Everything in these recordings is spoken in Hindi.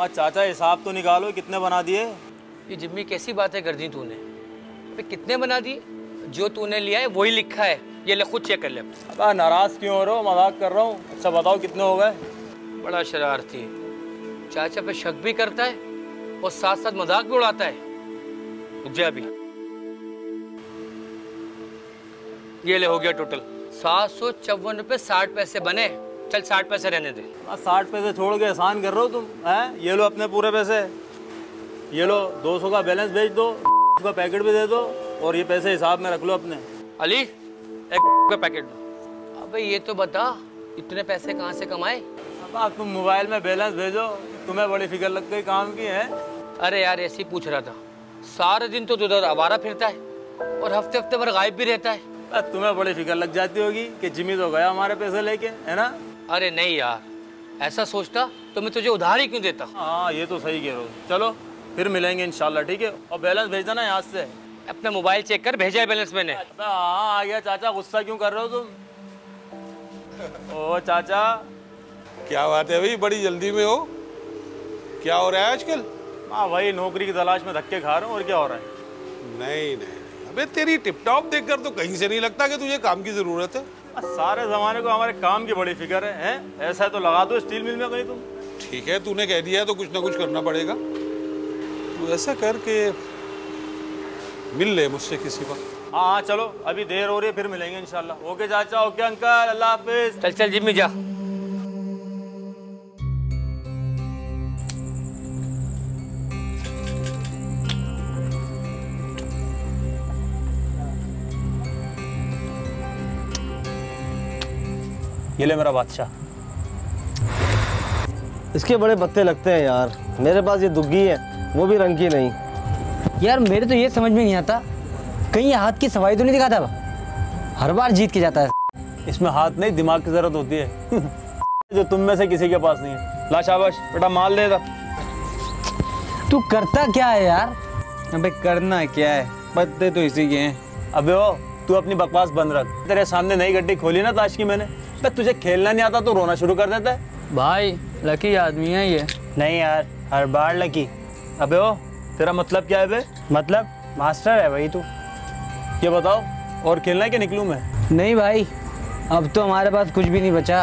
चाचा हिसाब तो निकालो, कितने बना दिए? ये जिम्मी कैसी बातें कर दी तूने? कितने बना दिए? जो तूने लिया है वही लिखा है, ये ले खुद चेक कर ले। अब नाराज क्यों हो रहे हो? मजाक कर रहा हूँ। अच्छा बताओ कितने हो गए? बड़ा शरारती है, चाचा पे शक भी करता है और साथ साथ मजाक भी उड़ाता है। रुक जा अभी, ये ले हो गया टोटल 754 रुपये 60 पैसे बने। चल 60 पैसे रहने दे। 60 पैसे छोड़ के एहसान कर रहे हो तुम हैं? ये लो अपने पूरे पैसे, ये लो 200 का बैलेंस भेज दो, का पैकेट भी दे दो और ये पैसे हिसाब में रख लो अपने। अली एक का पैकेट दो। अबे ये तो बता इतने पैसे कहाँ से कमाए? अब तुम मोबाइल में बैलेंस भेजो, तुम्हें बड़ी फिक्र लग गई काम की है। अरे यार ऐसे ही पूछ रहा था, सारे दिन तो उधर आवारा फिरता है और हफ्ते हफ्ते भर गायब भी रहता है। तुम्हें बड़ी फिक्र लग जाती होगी कि जिम्मी तो गया हमारे पैसे लेके, है ना? अरे नहीं यार, ऐसा सोचता तो मैं तुझे उधार ही क्यों देता। हाँ ये तो सही कह रहे हो। चलो फिर मिलेंगे इंशाल्लाह, ठीक है? और बैलेंस भेज देना यहाँ से। अपना मोबाइल चेक कर, भेजा है बैलेंस मैंने। हाँ आ गया चाचा, गुस्सा क्यों कर रहे हो तुम? ओ चाचा क्या बात है भाई, बड़ी जल्दी में हो? क्या हो रहा है आजकल? हाँ वही नौकरी की तलाश में धक्के खा रहा हूँ, और क्या हो रहा है? नहीं नहीं, अबे तेरी टिपटॉप देखकर तो कहीं से नहीं लगता कि तुझे काम की जरूरत है। सारे जमाने को हमारे काम की बड़ी फिक्र है? ऐसा है तो लगा दो स्टील मिल में कहीं तुम। ठीक है तूने कह दिया है तो कुछ ना कुछ करना पड़ेगा। तू ऐसा करके मिल ले मुझसे किसी वक्त। हाँ चलो अभी देर हो रही है, फिर मिलेंगे इंशाल्लाह। ओके चाचा, ओके अंकल, अल्लाह हाफिज। चल चल जिम्मी जा। ये ले मेरा बादशाह। इसके बड़े पत्ते लगते हैं यार, मेरे पास ये दुग्गी है, वो भी रंग की नहीं। यार मेरे तो ये समझ में नहीं आता, कहीं हाथ की सफाई तो नहीं दिखाता? हर बार जीत के जाता है। इसमें हाथ नहीं दिमाग की जरूरत होती है जो तुम में से किसी के पास नहीं है। ला शाबाश बेटा, माल ले दा। तू करता क्या है यार? अबे करना क्या है, पत्ते तो इसी के हैं। अबे ओ तू अपनी बकवास बंद रख। तेरे सामने नई गड्डी खोली ना ताश की मैंने, तो तुझे खेलना नहीं आता तो रोना शुरू कर देता है। भाई लकी आदमी है ये। नहीं यार, हर बार लकी। अबे ओ तेरा मतलब क्या है बे? मतलब मास्टर है भाई तू। ये बताओ, और खेलना है कि निकलूं मैं? नहीं भाई, अब तो हमारे पास कुछ भी नहीं बचा।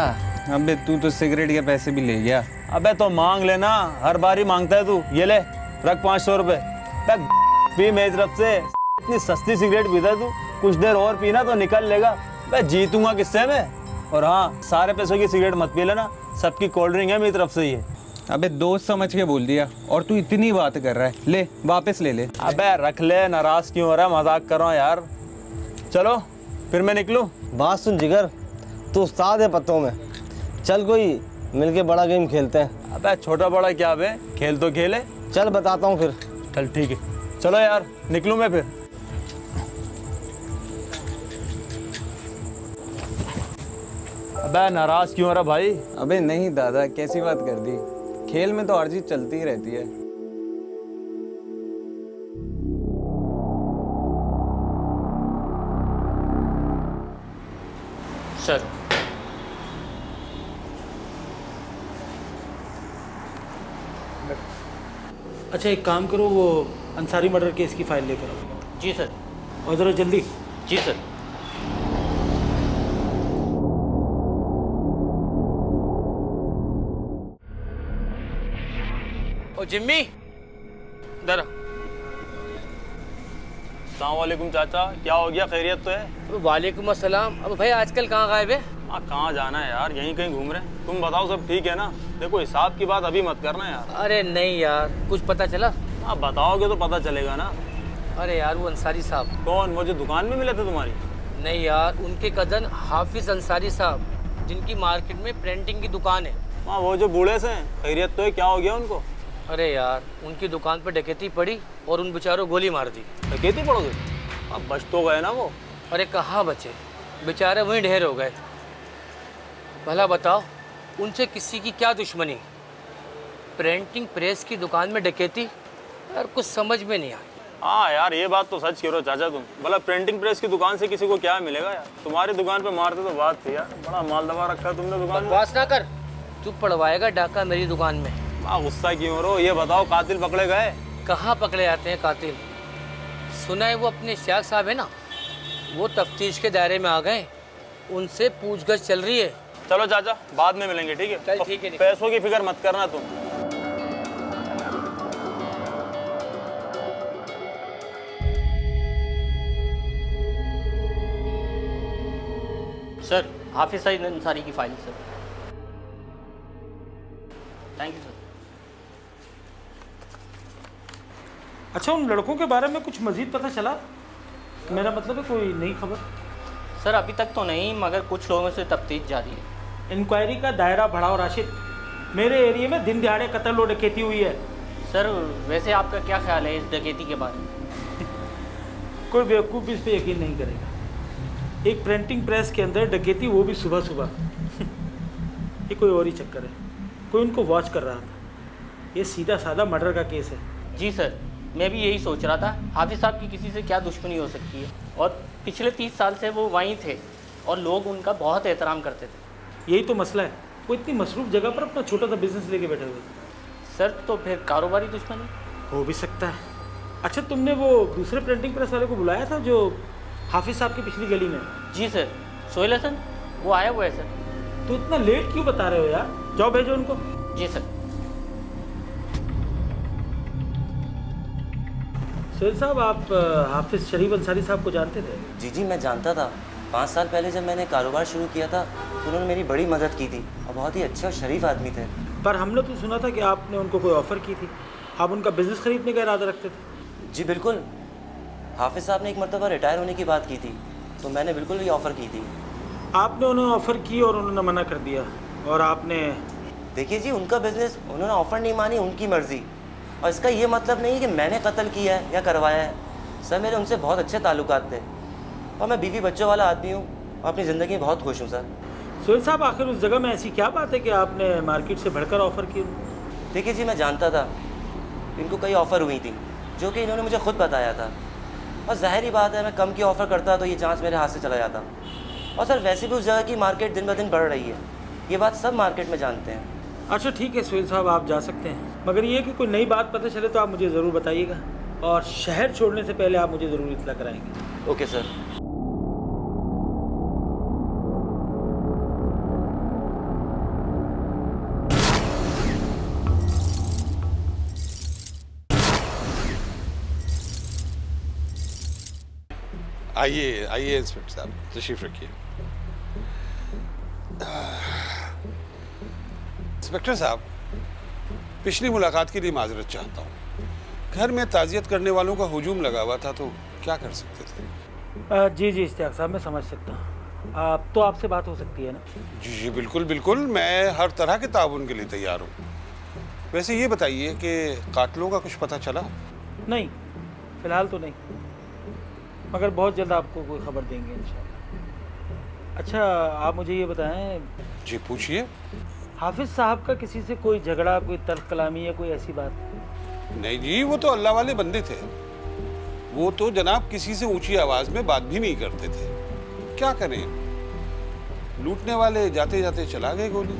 अबे तू तो सिगरेट के पैसे भी ले गया। अबे तो मांग लेना, हर बार ही मांगता है तू। ये ले रख 500 रुपए। पी मेरी तरफ से। इतनी सस्ती सिगरेट पीता है तू, कुछ देर और पीना तो निकल लेगा। मैं जीतूंगा किससे में? और हाँ, सारे पैसों की सिगरेट मत पी लेना, सबकी कोल्ड ड्रिंक है मेरी तरफ से ये। अबे दोस्त समझ के बोल दिया और तू इतनी बात कर रहा है। ले वापस ले ले। अबे रख ले, नाराज क्यों हो रहा है? मजाक कर रहा हूँ यार। चलो फिर मैं निकलूँ? बात सुन जिगर, तू उस्ताद है पत्तों में। चल कोई मिलके बड़ा गेम खेलते हैं। अबे छोटा बड़ा क्या बे, खेल तो खेले। चल बताता हूँ फिर। चल ठीक है, चलो यार निकलूँ मैं फिर। अबे नाराज क्यों हो रहा भाई? अबे नहीं दादा, कैसी बात कर दी, खेल में तो हर चीज चलती ही रहती है। सर अच्छा एक काम करो, वो अंसारी मर्डर केस की फाइल लेकर आओ। जी सर। और ज़रा जल्दी। जी सर। ओ जिम्मी इधर। अस्सलामुअलैकुम चाचा, क्या हो गया? खैरियत तो है? वालेकुम अस्सलाम। अब भाई आजकल कहाँ गायब है? हाँ कहाँ जाना है यार, यहीं कहीं घूम रहे हैं। तुम बताओ सब ठीक है ना? देखो हिसाब की बात अभी मत करना यार। अरे नहीं यार, कुछ पता चला? आप बताओगे तो पता चलेगा ना। अरे यार वो अंसारी साहब। कौन? वो जो दुकान में मिले थे तुम्हारी? नहीं यार, उनके कज़न हाफिज अंसारी साहब, जिनकी मार्केट में प्रिंटिंग की दुकान है। हाँ वो जो बूढ़े से हैं, खैरियत तो है? क्या हो गया उनको? अरे यार उनकी दुकान पर डकैती पड़ी और उन बेचारों गोली मार दी। डकैती पड़ गई? अब बच तो गए ना वो? अरे कहाँ बचे, बेचारे वहीं ढेर हो गए। भला बताओ उनसे किसी की क्या दुश्मनी? प्रिंटिंग प्रेस की दुकान में डकैती, यार कुछ समझ में नहीं आई। हाँ यार, ये बात तो सच कह रहे हो चाचा तुम। मतलब प्रिंटिंग प्रेस की दुकान से किसी को क्या मिलेगा यार। तुम्हारी दुकान पे मारते तो बात थी यार। बड़ा माल दबा रखा है तुमने दुकान में। बकवास ना कर, तू पड़वाएगा डाका मेरी दुकान में। हाँ, गुस्सा क्यों हो रहे हो? ये बताओ, कातिल पकड़े गए? कहाँ पकड़े जाते हैं कातिल? सुना है वो अपने इश्तियाक साहब है ना, वो तफ्तीश के दायरे में आ गए, उनसे पूछगछ चल रही है। चलो चाचा, बाद में मिलेंगे, ठीक है? चल ठीक है। पैसों की फिक्र मत करना तुम। सर, हाफिज सईद अंसारी की file sir. Thank you sir. अच्छा, उन लड़कों के बारे में कुछ मजीद पता चला? मेरा मतलब है कोई नई खबर? सर अभी तक तो नहीं, मगर कुछ लोगों से तफ्तीश जारी है। इंक्वायरी का दायरा बढ़ाओ राशिद। मेरे एरिया में दिन दिहाड़े कत्ल और डकैती हुई है। सर वैसे आपका क्या ख्याल है इस डकैती के बारे में? कोई बेवकूफ़ भी इस पर यकीन नहीं करेगा। एक प्रिंटिंग प्रेस के अंदर डकैती, वो भी सुबह सुबह। ये कोई और ही चक्कर है। कोई उनको वॉच कर रहा था। ये सीधा साधा मर्डर का केस है। जी सर, मैं भी यही सोच रहा था। हाफिज साहब की किसी से क्या दुश्मनी हो सकती है, और पिछले 30 साल से वो वहीं थे और लोग उनका बहुत एहतराम करते थे। यही तो मसला है, वो इतनी मसरूफ जगह पर अपना छोटा सा बिजनेस लेके बैठे हुए। सर तो फिर कारोबारी दुश्मनी हो भी सकता है। अच्छा, तुमने वो दूसरे प्रिंटिंग प्रेस वाले को बुलाया था जो हाफिज साहब की पिछली गली में? जी सर, सोहेल हसन, वो आया हुआ है सर। तो इतना लेट क्यों बता रहे हो यार? जाओ भेजो उनको। जी सर। सोहेल साहब, आप हाफिज शरीफ अंसारी साहब को जानते थे? जी जी, मैं जानता था। 5 साल पहले जब मैंने कारोबार शुरू किया था तो उन्होंने मेरी बड़ी मदद की थी और बहुत ही अच्छे और शरीफ आदमी थे। पर हमने तो सुना था कि आपने उनको कोई ऑफ़र की थी। आप उनका बिजनेस खरीदने का इरादा रखते थे? जी बिल्कुल। हाफिज साहब ने एक मरतबा रिटायर होने की बात की थी, तो मैंने बिल्कुल ये ऑफ़र की थी। आपने उन्हें ऑफ़र की और उन्होंने मना कर दिया, और आपने? देखिए जी, उनका बिजनेस, उन्होंने ऑफ़र नहीं मानी, उनकी मर्ज़ी। और इसका ये मतलब नहीं कि मैंने कत्ल किया है या करवाया है। सर मेरे उनसे बहुत अच्छे ताल्लुकात थे और मैं बीवी बच्चों वाला आदमी हूँ और अपनी ज़िंदगी में बहुत खुश हूँ सर। सोहेल साहब, आखिर उस जगह में ऐसी क्या बात है कि आपने मार्केट से बढ़कर ऑफ़र की? देखिए जी, मैं जानता था इनको कई ऑफ़र हुई थी जो कि इन्होंने मुझे खुद बताया था, और ज़ाहिर बात है मैं कम की ऑफ़र करता तो ये चांस मेरे हाथ से चला जाता। और सर वैसे भी उस जगह की मार्केट दिन ब दिन बढ़ रही है, ये बात सब मार्केट में जानते हैं। अच्छा ठीक है सोहेल साहब, आप जा सकते हैं, मगर ये कि कोई नई बात पता चले तो आप मुझे ज़रूर बताइएगा, और शहर छोड़ने से पहले आप मुझे ज़रूर इत्तला कराएंगे। Okay sir. आइए आइए इंस्पेक्टर साहब, तशरीफ रखिए। इंस्पेक्टर साहब, पिछली मुलाकात के लिए माजरत चाहता हूँ। घर में ताज़ियत करने वालों का हुजूम लगा हुआ था, तो क्या कर सकते थे? जी जी इश्तियाक साहब, मैं समझ सकता हूँ। आप तो आपसे बात हो सकती है ना? जी जी बिल्कुल बिल्कुल, मैं हर तरह के ताउन के लिए तैयार हूँ। वैसे ये बताइए कि कातलों का कुछ पता चला? नहीं, फ़िलहाल तो नहीं, मगर बहुत जल्द आपको कोई खबर देंगे इंशाल्लाह। अच्छा आप मुझे ये बताएं। जी पूछिए। हाफिज साहब का किसी से कोई झगड़ा, कोई तर्क कलामी या कोई ऐसी बात? नहीं जी, वो तो अल्लाह वाले बंदे थे। वो तो जनाब किसी से ऊंची आवाज में बात भी नहीं करते थे। क्या करें, लूटने वाले जाते जाते चला गए गोली।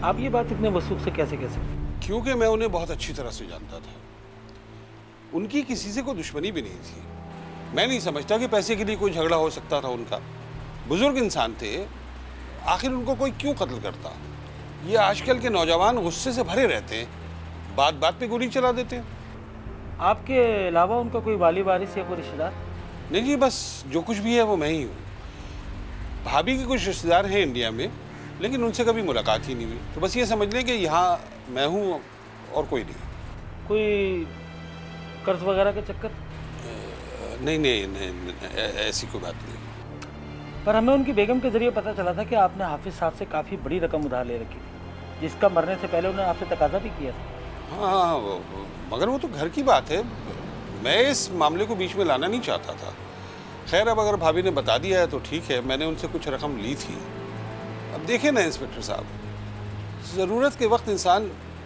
आप ये बात इतने वसूख से कैसे कह सकते? क्योंकि मैं उन्हें बहुत अच्छी तरह से जानता था। उनकी किसी से कोई दुश्मनी भी नहीं थी। मैं नहीं समझता कि पैसे के लिए कोई झगड़ा हो सकता था उनका। बुजुर्ग इंसान थे, आखिर उनको कोई क्यों कत्ल करता? ये आजकल के नौजवान गुस्से से भरे रहते हैं, बात बात पे गोली चला देते हैं। आपके अलावा उनका कोई वाली वारिस या कोई रिश्तेदार? नहीं जी, बस जो कुछ भी है वो मैं ही हूँ। भाभी के कुछ रिश्तेदार हैं इंडिया में, लेकिन उनसे कभी मुलाकात ही नहीं हुई। तो बस ये समझ लें कि यहाँ मैं हूँ और कोई नहीं। कोई कर्ज वगैरह के चक्कर? नहीं नहीं, नहीं, ऐसी कोई बात नहीं। पर हमें उनकी बेगम के जरिए पता चला था कि आपने हाफिज साहब से काफ़ी बड़ी रकम उधार ले रखी थी, जिसका मरने से पहले उन्होंने आपसे तकाजा भी किया था। हाँ, मगर वो तो घर की बात है, मैं इस मामले को बीच में लाना नहीं चाहता था। खैर, अब अगर भाभी ने बता दिया है तो ठीक है। मैंने उनसे कुछ रकम ली थी। अब देखें ना इंस्पेक्टर साहब, ज़रूरत के वक्त इंसान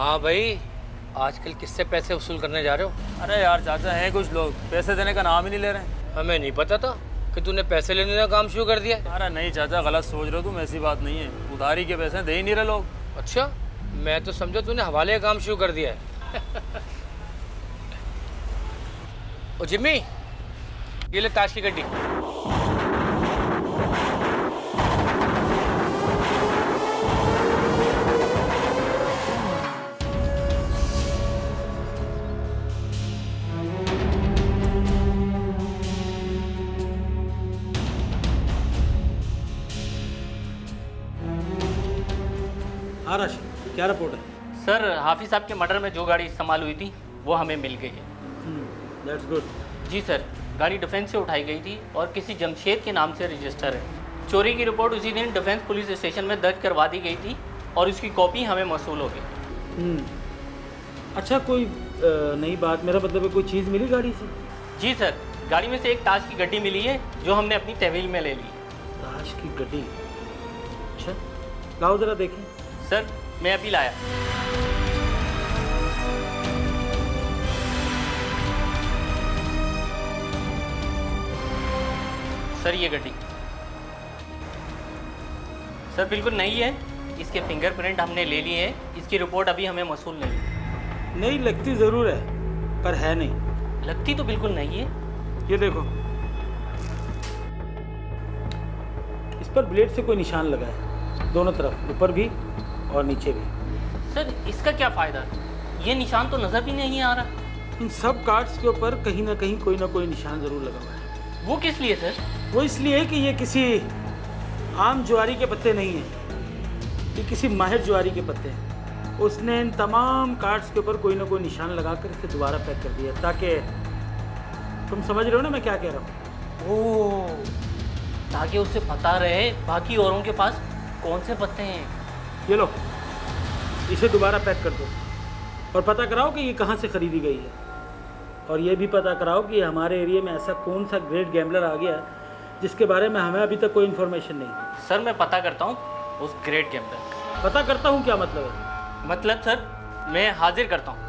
हाँ भाई, आजकल किससे पैसे वसूल करने जा रहे हो? अरे यार चाचा, हैं कुछ लोग पैसे देने का नाम ही नहीं ले रहे हैं। हमें नहीं पता था कि तूने पैसे लेने का काम शुरू कर दिया है। अरे नहीं चाचा, गलत सोच रहे हो तुम, ऐसी बात नहीं है। उधारी के पैसे दे ही नहीं रहे लोग। अच्छा, मैं तो समझा तूने हवाले का काम शुरू कर दिया है। ओ जिम्मी, ये ले ताश की गड्डी। हाँ राशि, क्या रिपोर्ट है? सर, हाफिज साहब के मर्डर में जो गाड़ी इस्तेमाल हुई थी वो हमें मिल गई है। That's good. जी सर, गाड़ी डिफेंस से उठाई गई थी और किसी जमशेद के नाम से रजिस्टर है। चोरी की रिपोर्ट उसी दिन डिफेंस पुलिस स्टेशन में दर्ज करवा दी गई थी और उसकी कॉपी हमें मौसूल हो गई। अच्छा, कोई नई बात, मेरा मतलब है कोई चीज़ मिली गाड़ी से? जी सर, गाड़ी में से एक ताश की गड्डी मिली है जो हमने अपनी तहवील में ले ली। ताश की गड्डी? अच्छा, लाओ ज़रा देखें। सर, मैं अभी लाया। सर, ये गड्डी सर बिल्कुल नई है। इसके फिंगरप्रिंट हमने ले लिए हैं। इसकी रिपोर्ट अभी हमें मौसूल नहीं। नहीं लगती ज़रूर है, पर है नहीं। लगती तो बिल्कुल नहीं है। ये देखो, इस पर ब्लेड से कोई निशान लगा है, दोनों तरफ, ऊपर भी और नीचे भी। सर, इसका क्या फ़ायदा? ये निशान तो नज़र भी नहीं आ रहा। इन सब कार्ड्स के ऊपर कहीं ना कोई निशान ज़रूर लगा हुआ है। वो किस लिए सर? वो इसलिए कि ये किसी आम ज्वारी के पत्ते नहीं हैं, ये किसी माहिर ज्वारी के पत्ते हैं। उसने इन तमाम कार्ड्स के ऊपर कोई ना कोई निशान लगाकर इसे दोबारा पैक कर दिया, ताकि तुम समझ रहे हो ना मैं क्या कह रहा हूँ? ओह, ताकि उसे पता रहे बाकी औरों के पास कौन से पत्ते हैं। ये लो, इसे दोबारा पैक कर दो और पता कराओ कि ये कहाँ से ख़रीदी गई है, और ये भी पता कराओ कि हमारे एरिया में ऐसा कौन सा ग्रेट गैम्बलर आ गया जिसके बारे में हमें अभी तक कोई इन्फॉर्मेशन नहीं। सर, मैं पता करता हूँ उस ग्रेट गैम्बलर। पता करता हूँ क्या मतलब है? मतलब सर, मैं हाजिर करता हूँ।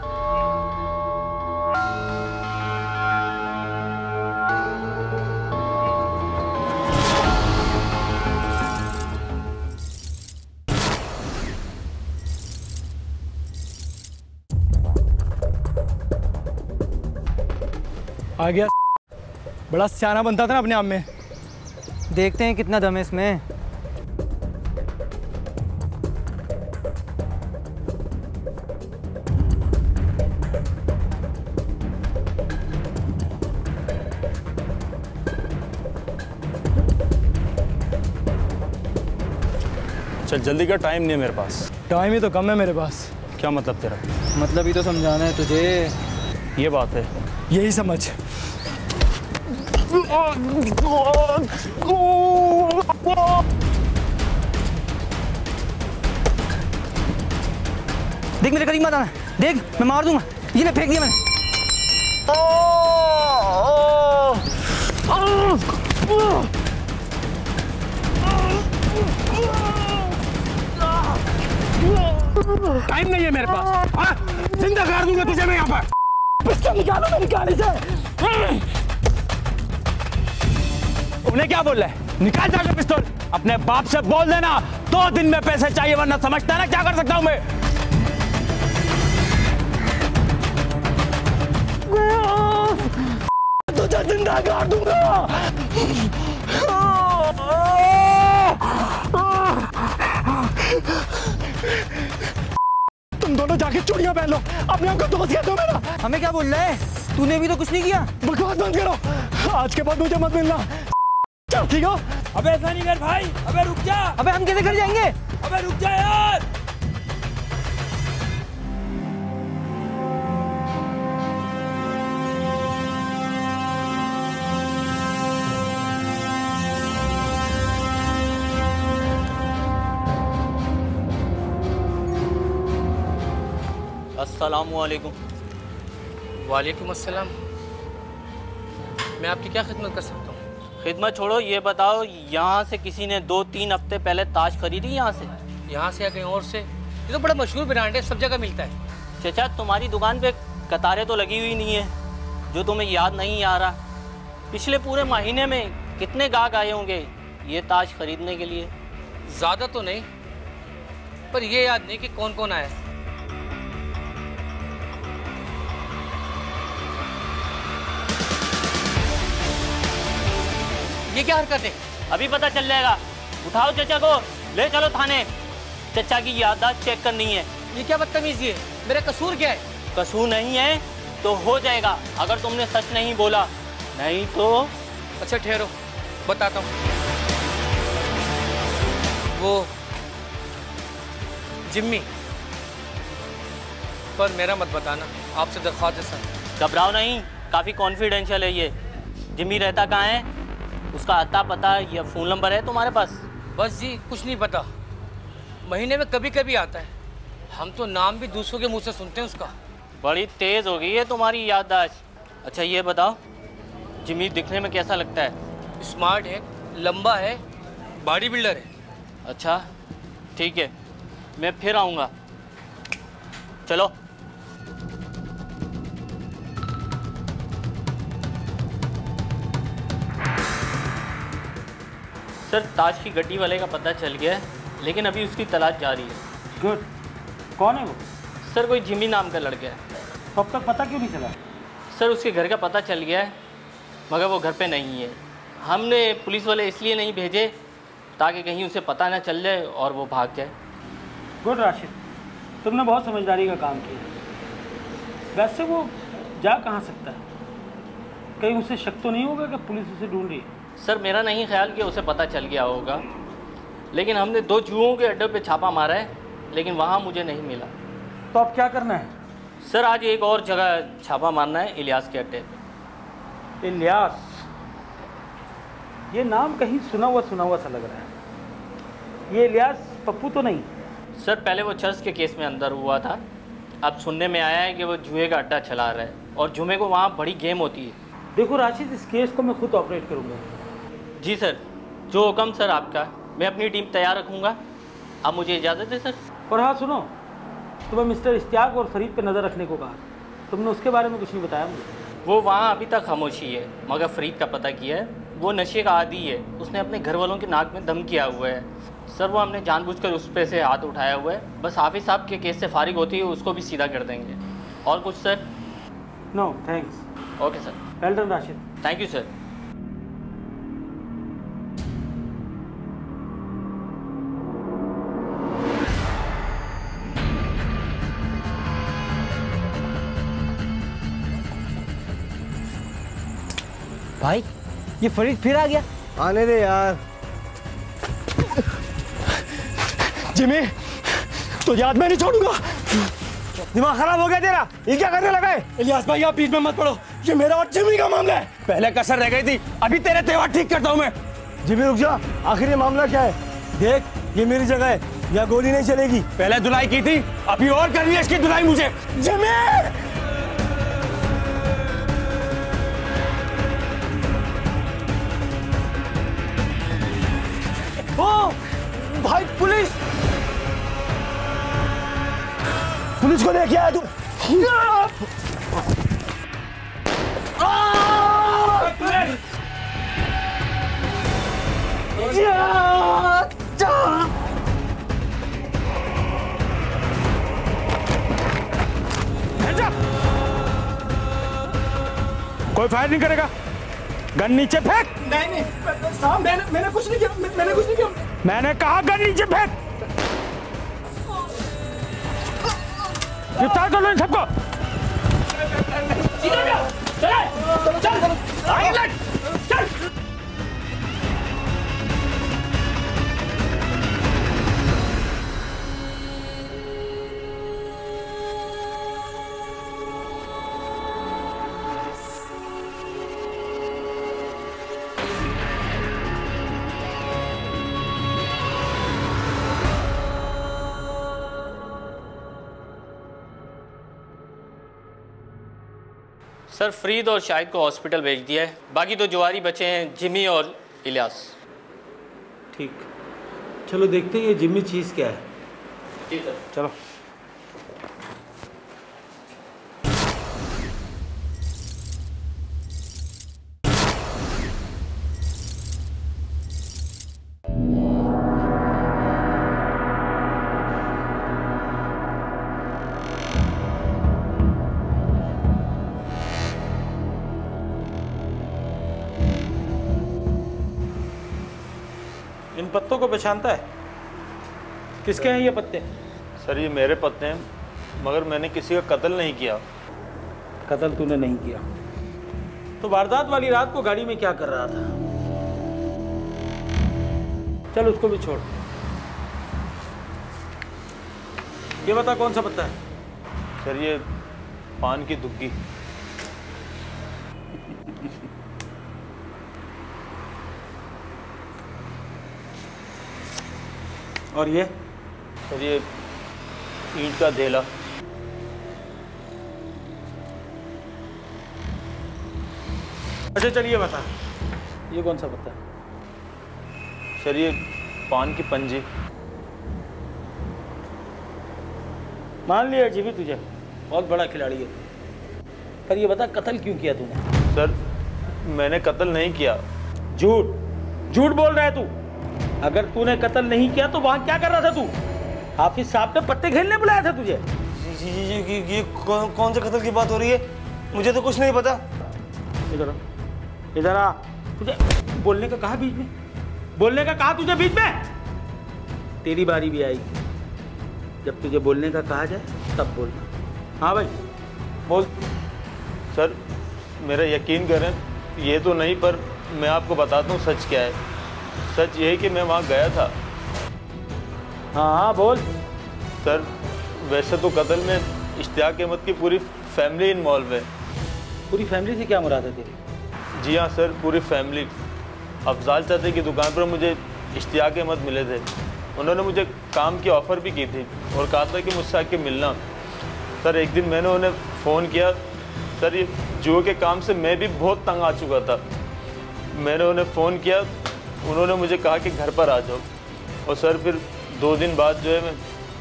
आ गया। बड़ा सियाना बनता था ना अपने आप में। देखते हैं कितना दम है इसमें। चल जल्दी का, टाइम नहीं है मेरे पास। टाइम ही तो कम है मेरे पास। क्या मतलब तेरा? मतलब ही तो समझाना है तुझे। ये बात है, यही समझ। देख मेरे करीब मत आना, देख मैं मार दूंगा। ये ना फेंक दिया मैंने। टाइम नहीं है मेरे पास। जिंदा कर दूंगा तुझे मैं यहाँ पर। पिस्टल निकालो मेरी गाड़ी से। उन्हें क्या बोल रहा है? निकाल जाके पिस्तौल। अपने बाप से बोल देना 2 दिन में पैसे चाहिए, वरना समझता है ना क्या कर सकता हूं मैं। तुझे जिंदा कर दूंगा। तुम दोनों जाके चूड़ियां पहन लो, अपने आप को दोस्त कह दो मेरा। हमें क्या बोल रहा है? तूने भी तो कुछ नहीं किया। बकवास बंद करो, आज के बाद मुझे मत मिलना। चल ठीक है। अबे ऐसा नहीं कर भाई, अबे रुक जा। अबे हम कैसे घर जाएंगे? अबे रुक जा यार। अस्सलामुअलैकुम। वालेकुम अस्सलाम। मैं आपकी क्या खिदमत कर सकता हूँ? खिदमत छोड़ो, ये बताओ यहाँ से किसी ने 2-3 हफ्ते पहले ताश खरीदी यहाँ से? यहाँ से या कहीं और से? ये तो बड़ा मशहूर ब्रांड है, सब जगह मिलता है। चचा तुम्हारी दुकान पे कतारें तो लगी हुई नहीं है, जो तुम्हें याद नहीं आ रहा? पिछले पूरे महीने में कितने गाहक आए होंगे ये ताज खरीदने के लिए? ज़्यादा तो नहीं, पर ये याद नहीं कि कौन कौन आया। ये क्या हरकत है? अभी पता चल जाएगा। उठाओ चचा को, ले चलो थाने। चचा की याददाश्त चेक करनी है। ये क्या बदतमीजी है? मेरा कसूर क्या है? कसूर नहीं है तो हो जाएगा, अगर तुमने सच नहीं बोला। नहीं तो अच्छा ठहरो, बताता हूँ। वो जिम्मी, पर मेरा मत बताना, आपसे दरख्वास्त है सर। घबराओ नहीं, काफ़ी कॉन्फिडेंशियल है ये। जिम्मी रहता कहाँ है, उसका अता पता या फ़ोन नंबर है तुम्हारे पास? बस जी कुछ नहीं पता, महीने में कभी कभी आता है। हम तो नाम भी दूसरों के मुंह से सुनते हैं उसका। बड़ी तेज़ हो गई है तुम्हारी याददाश्त। अच्छा ये बताओ, जिम्मी दिखने में कैसा लगता है? स्मार्ट है, लंबा है, बॉडी बिल्डर है। अच्छा ठीक है, मैं फिर आऊँगा। चलो। सर ताज की गड्डी वाले का पता चल गया है, लेकिन अभी उसकी तलाश जारी है। गुड। कौन है वो? सर कोई जिम्मी नाम का लड़का है। तो अब तक पता क्यों नहीं चला? सर उसके घर का पता चल गया है, मगर वो घर पे नहीं है। हमने पुलिस वाले इसलिए नहीं भेजे ताकि कहीं उसे पता ना चल जाए और वो भाग जाए। गुड राशिद, तुमने बहुत समझदारी का काम किया। वैसे वो जा कहाँ सकता है? कहीं उसे शक तो नहीं होगा कि पुलिस उसे ढूंढ रही है? सर मेरा नहीं ख्याल कि उसे पता चल गया होगा, लेकिन हमने 2 जुओं के अड्डे पे छापा मारा है, लेकिन वहाँ मुझे नहीं मिला। तो अब क्या करना है? सर आज एक और जगह छापा मारना है, इलियास के अड्डे पे। इलियास, ये नाम कहीं सुना हुआ सा लग रहा है। ये इलियास पप्पू तो नहीं? सर पहले वो चर्च के केस में अंदर हुआ था, अब सुनने में आया है कि वो जुए का अड्डा चला रहा है और जुमे को वहाँ बड़ी गेम होती है। देखो राशिद, इस केस को मैं खुद ऑपरेट करूँगा। जी सर, जो हुक्म सर आपका। मैं अपनी टीम तैयार रखूँगा, आप मुझे इजाज़त है सर। और हाँ सुनो, तुम्हें मिस्टर इश्तियाक और फरीद पे नज़र रखने को कहा, तुमने उसके बारे में कुछ नहीं बताया मुझे। वो वहाँ अभी तक खामोशी है, मगर फरीद का पता किया है, वो नशे का आदी है। उसने अपने घर वालों के नाक में दम किया हुआ है सर। वो हमने जानबूझकर उस पे से हाथ उठाया हुआ है। बस हाफिज़ साहब के केस से फारिग होती है उसको भी सीधा कर देंगे। और कुछ sir? No thanks. Okay sir. Well done Rashid. Thank you sir. भाई ये फरीद फिर आ गया। आने दे यार। जिमी तो याद मैं नहीं छोड़ूंगा। दिमाग खराब हो गया तेरा, ये क्या करने लगा है? इलियास भाई आप बीच में मत पड़ो, ये मेरा और जिमी का मामला है। पहले कसर रह गई थी, अभी तेरे त्योहार ठीक करता हूँ मैं। जिमी रुक जा, आखिर ये मामला क्या है? देख ये मेरी जगह है, यहाँ गोली नहीं चलेगी। पहले धुलाई की थी, अभी और करनी है इसकी धुलाई मुझे। जिमी ओ भाई, पुलिस को लेके आया तू? कोई फायर नहीं करेगा, गन नीचे फेंक। नहीं साहब, मैंने कुछ नहीं किया, मैंने कुछ नहीं किया। मैंने कहा गन नीचे फेंक। गिरफ्तार कर लो इन सबको। चल। सर फरीद और शाहिद को हॉस्पिटल भेज दिया है, बाकी तो जुआरी बचे हैं, जिमी और इलियास। ठीक, चलो देखते हैं ये जिम्मी चीज़ क्या है। जी सर। चलो। इन पत्तों को पहचानता है? किसके हैं ये पत्ते? सर ये मेरे पत्ते हैं, मगर मैंने किसी का कत्ल नहीं किया। कत्ल तूने नहीं किया तो वारदात वाली रात को गाड़ी में क्या कर रहा था? चल उसको भी छोड़। ये बता कौन सा पत्ता है? सर ये पान की दुग्गी। और ये? सर ये ईंट का ढेला। अच्छा चलिए बता, ये कौन सा पत्ता है? सर ये पान की पंजी। मान लिया जीवी तुझे, बहुत बड़ा खिलाड़ी है, पर ये बता कत्ल क्यों किया तूने? सर मैंने कत्ल नहीं किया। झूठ, झूठ बोल रहा है तू। अगर तूने कत्ल नहीं किया तो वहां क्या कर रहा था तू? हाफिज साहब ने पत्ते खेलने बुलाया था तुझे। ये कौन से कत्ल की बात हो रही है? मुझे तो कुछ नहीं पता। इधर आ। तुझे बोलने का कहा बीच में? बोलने का कहा तुझे बीच में? तेरी बारी भी आएगी, जब तुझे बोलने का कहा जाए तब बोलना। हाँ भाई बोल। सर मेरा यकीन करें, ये तो नहीं, पर मैं आपको बताता हूँ सच क्या है। सच ये है कि मैं वहाँ गया था। हाँ हाँ बोल। सर वैसे तो कत्ल में इश्तियाक अहमद की पूरी फैमिली इन्वॉल्व है। पूरी फैमिली से क्या मुराद है तेरी? जी हाँ सर, पूरी फैमिली। अफजाल चाचा की दुकान पर मुझे इश्तियाक अहमद मिले थे। उन्होंने मुझे काम की ऑफ़र भी की थी और कहा था कि मुझसे आके मिलना। सर एक दिन मैंने उन्हें फ़ोन किया। सर ये जुए के काम से मैं भी बहुत तंग आ चुका था। मैंने उन्हें फ़ोन किया, उन्होंने मुझे कहा कि घर पर आ जाओ, और सर फिर 2 दिन बाद जो है मैं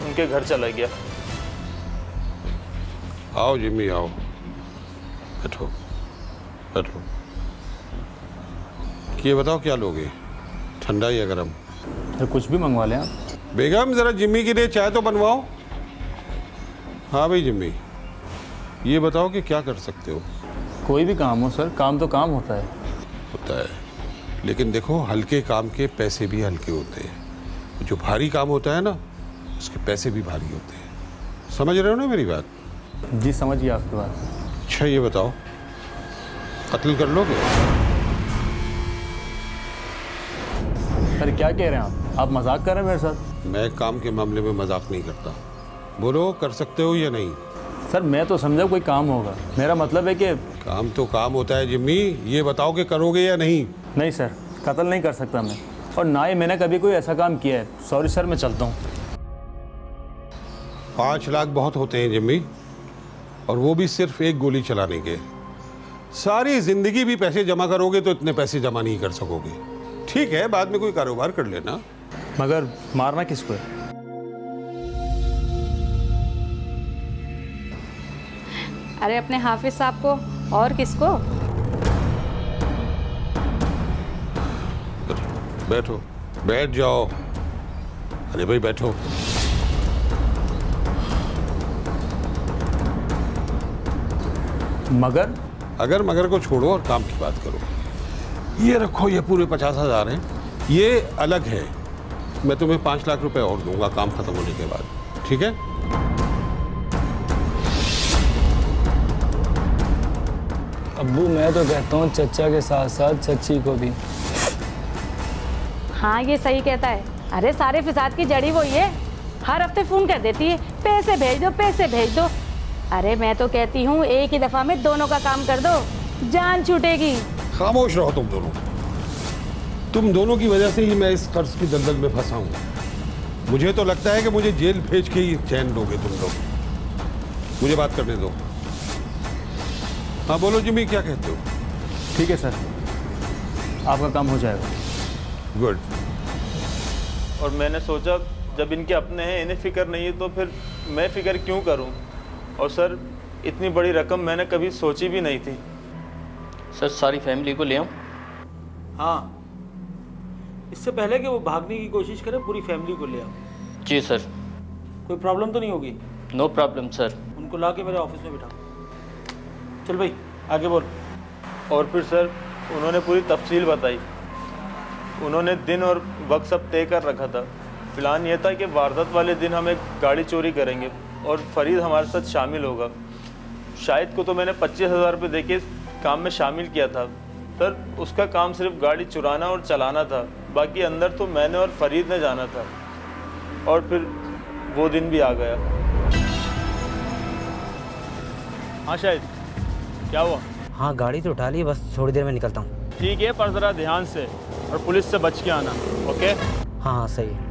उनके घर चला गया। आओ जिम्मी आओ, बैठो बैठो। ये बताओ क्या लोगे, ठंडा या गरम? सर कुछ भी मंगवा लें आप। बेगम ज़रा जिम्मी के लिए चाय तो बनवाओ। हाँ भाई जिम्मी, ये बताओ कि क्या कर सकते हो? कोई भी काम हो सर, काम तो काम होता है। होता है, लेकिन देखो हल्के काम के पैसे भी हल्के होते हैं। जो भारी काम होता है ना, उसके पैसे भी भारी होते हैं। समझ रहे हो ना मेरी बात? जी समझ गया आपकी बात। अच्छा ये बताओ, कत्ल कर लोगे? सर क्या कह रहे हैं आप मजाक कर रहे हैं मेरे साथ? मैं काम के मामले में मजाक नहीं करता। बोलो कर सकते हो या नहीं? सर मैं तो समझा कोई काम होगा, मेरा मतलब है कि काम तो काम होता है जिम्मी। ये बताओ कि करोगे या नहीं? नहीं सर, कत्ल नहीं कर सकता मैं, और ना ही मैंने कभी कोई ऐसा काम किया है। सॉरी सर, मैं चलता हूँ। 5 लाख बहुत होते हैं जिम्मी, और वो भी सिर्फ एक गोली चलाने के। सारी जिंदगी भी पैसे जमा करोगे तो इतने पैसे जमा नहीं कर सकोगे। ठीक है, बाद में कोई कारोबार कर लेना। मगर मारना किसको है? अरे अपने हाफिज साहब को, और किसको? बैठो, बैठ जाओ। अरे भाई बैठो। मगर? अगर मगर को छोड़ो और काम की बात करो। ये रखो, ये पूरे 50,000 हैं। ये अलग है, मैं तुम्हें 5 लाख रुपए और दूंगा काम खत्म होने के बाद। ठीक है? अब्बू मैं तो कहता हूँ चचा के साथ साथ चची को भी। हाँ ये सही कहता है। अरे सारे फिसाद की जड़ी वही है, हर हफ्ते फ़ोन कर देती है, पैसे भेज दो पैसे भेज दो। अरे मैं तो कहती हूँ एक ही दफ़ा में दोनों का काम कर दो, जान छूटेगी। खामोश रहो तुम दोनों। तुम दोनों की वजह से ही मैं इस कर्ज की दलदल में फंसा हूँ। मुझे तो लगता है कि मुझे जेल भेज के ही चैन दोगे तुम लोग। मुझे बात करने दो। हाँ बोलो जिम्मी, क्या कहते हो? ठीक है सर, आपका काम हो जाएगा। गुड। और मैंने सोचा जब इनके अपने हैं, इन्हें फ़िक्र नहीं है, तो फिर मैं फ़िक्र क्यों करूं? और सर इतनी बड़ी रकम मैंने कभी सोची भी नहीं थी। सर सारी फैमिली को ले आऊं? हाँ, इससे पहले कि वो भागने की कोशिश करे पूरी फैमिली को ले आओ। जी सर। कोई प्रॉब्लम तो नहीं होगी? No problem sir. उनको ला के मेरे ऑफिस में बिठाओ। चल भाई आगे बोल। और फिर सर उन्होंने पूरी तफसील बताई। उन्होंने दिन और वक्त सब तय कर रखा था। प्लान ये था कि वारदात वाले दिन हम एक गाड़ी चोरी करेंगे और फरीद हमारे साथ शामिल होगा। शाहिद को तो मैंने 25,000 रुपये देके काम में शामिल किया था सर। उसका काम सिर्फ गाड़ी चुराना और चलाना था, बाकी अंदर तो मैंने और फरीद ने जाना था। और फिर वो दिन भी आ गया। हाँ शाहिद, क्या हुआ? हाँ गाड़ी तो उठा ली, बस थोड़ी देर में निकलता हूँ। ठीक है, पर ज़रा ध्यान से और पुलिस से बच के आना। ओके? हाँ हाँ सही है।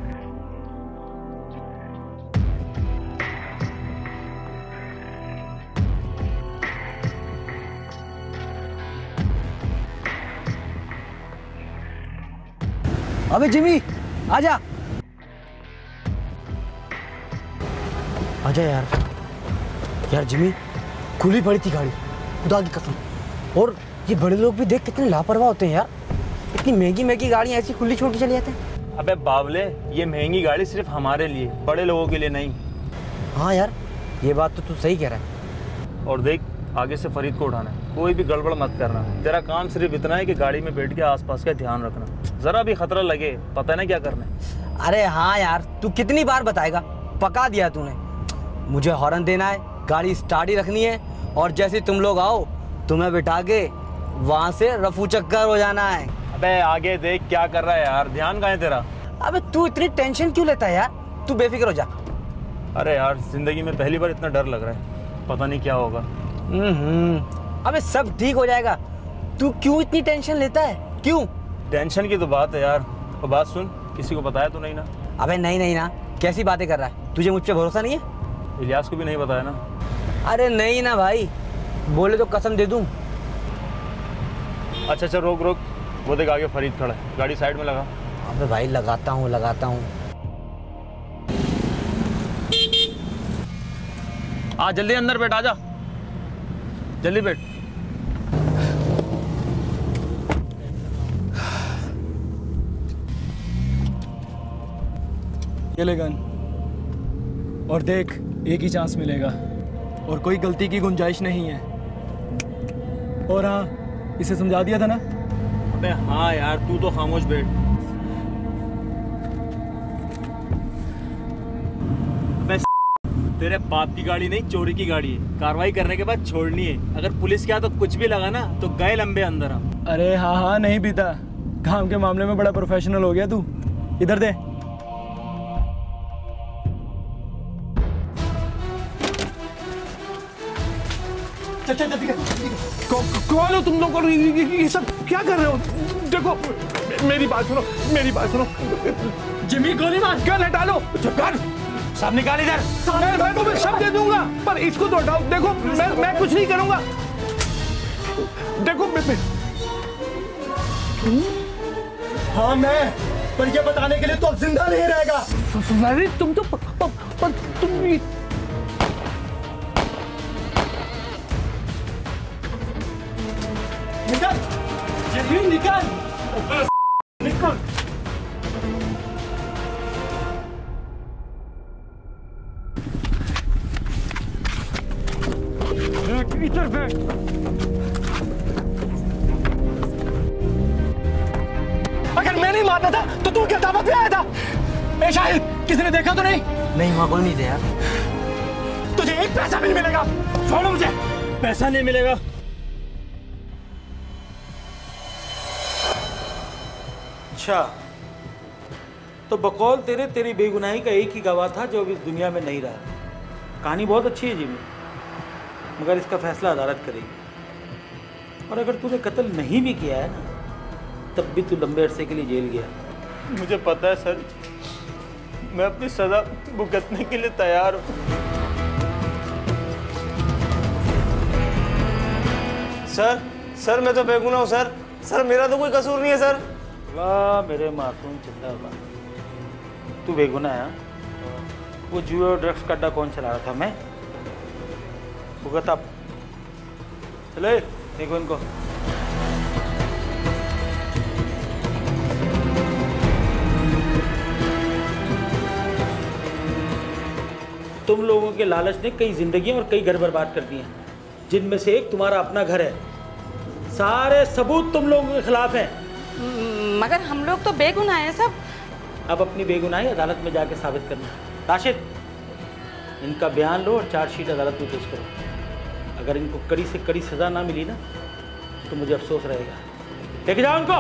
अबे जिमी आजा, आजा यार। यार जिमी, खुली पड़ी थी गाड़ी, खुदा की कसम। और ये बड़े लोग भी देख कितने लापरवाह होते हैं यार। इतनी महंगी महंगी गाड़ियाँ ऐसी खुली छोड़ के चले जाते हैं। अबे बावले, ये महंगी गाड़ी सिर्फ हमारे लिए, बड़े लोगों के लिए नहीं। हाँ यार, ये बात तो तू सही कह रहा है। और देख, आगे से फरीद को उठाना है, कोई भी गड़बड़ मत करना। तेरा काम सिर्फ इतना है कि गाड़ी में बैठ के आसपास का ध्यान रखना। जरा भी खतरा लगे, पता ना क्या करना है। अरे हाँ यार, तू कितनी बार बताएगा, पका दिया तूने। मुझे हॉर्न देना है, गाड़ी स्टार्ट ही रखनी है, और जैसे तुम लोग आओ तुम्हें बिठा के वहाँ से रफू चक्कर हो जाना है। अबे आगे देख क्या कर रहा है यार, ध्यान कहाँ है तेरा? अबे तू इतनी टेंशन क्यों लेता है यार, तू बेफिक्र हो जा। अरे यार, जिंदगी में पहली बार इतना डर लग रहा है, पता नहीं क्या होगा। अबे सब ठीक हो जाएगा, तू क्यों इतनी टेंशन लेता है, क्यों? टेंशन की तो बात है यार। तो बात सुन, किसी को बताया तो नहीं ना? अबे नहीं ना, कैसी बातें कर रहा है, तुझे मुझ पे भरोसा नहीं है? इलियास को भी नहीं बताया ना? अरे नहीं ना भाई, बोले तो कसम दे दूं। अच्छा रोक, वो देख आगे फरीद खड़ा है, गाड़ी साइड में लगा। अबे भाई लगाता हूँ। हाँ जल्दी अंदर बैठ, आजा जल्दी बैठ। ये ले गन, और देख एक ही चांस मिलेगा और कोई गलती की गुंजाइश नहीं है। और हाँ, इसे समझा दिया था ना? अबे हाँ यार, तू तो खामोश बैठ। अबे तेरे बाप की गाड़ी नहीं, चोरी की गाड़ी है। कार्रवाई करने के बाद छोड़नी है। अगर पुलिस के तो कुछ भी लगा ना तो गए लंबे अंदर हम। अरे हाँ नहीं पीता, काम के मामले में बड़ा प्रोफेशनल हो गया तू। इधर दे। कौन हो तुम लोग और ये सब क्या कर रहे हो? देखो मेरी बात सुनो। जिमी गोली मार, गन हटा लो। सब निकाल इधर। मैं तुम्हें सब दे दूंगा, पर इसको तो हटाओ। देखो मैं कुछ नहीं करूंगा। देखो हाँ मैं, पर ये बताने के लिए तो अब जिंदा नहीं रहेगा। अरे तुम तो तुम निकल, जल्दी निकल। इधर बैठ। अगर मैं नहीं मारता था तो तू क्या दावत पे आया था? ए शाहिद, किसी ने देखा तो नहीं? नहीं वहाँ कोई नहीं थे यार। तुझे एक पैसा भी नहीं मिलेगा, छोड़ो मुझे। पैसा नहीं मिलेगा? अच्छा, तो बकौल तेरी बेगुनाही का एक ही गवाह था जो अब इस दुनिया में नहीं रहा। कहानी बहुत अच्छी है जिमी, मगर इसका फैसला अदालत करेगी। और अगर तूने कत्ल नहीं भी किया है ना, तब भी तू लंबे अरसे के लिए जेल गया। मुझे पता है सर, मैं अपनी सजा भुगतने के लिए तैयार हूँ। सर मैं तो बेगुनाह हूँ सर, मेरा तो कोई कसूर नहीं है सर। वाह मेरे मासूम चिल्ला, तू बेगुनाह है? वो जुए और ड्रग्स का अड्डा कौन चला रहा था? मैं? भुगत आप। चले देखो इनको। तुम लोगों के लालच ने कई जिंदगियां और कई घर बर्बाद कर दिए हैं, जिनमें से एक तुम्हारा अपना घर है। सारे सबूत तुम लोगों के खिलाफ हैं। मगर हम लोग तो बेगुनाह हैं सब। अब अपनी बेगुनाही अदालत में जाके साबित करना। राशिद, इनका बयान लो और चार्जशीट अदालत में पेश करो। अगर इनको कड़ी से कड़ी सज़ा ना मिली ना तो मुझे अफसोस रहेगा। लेके जाओ इनको।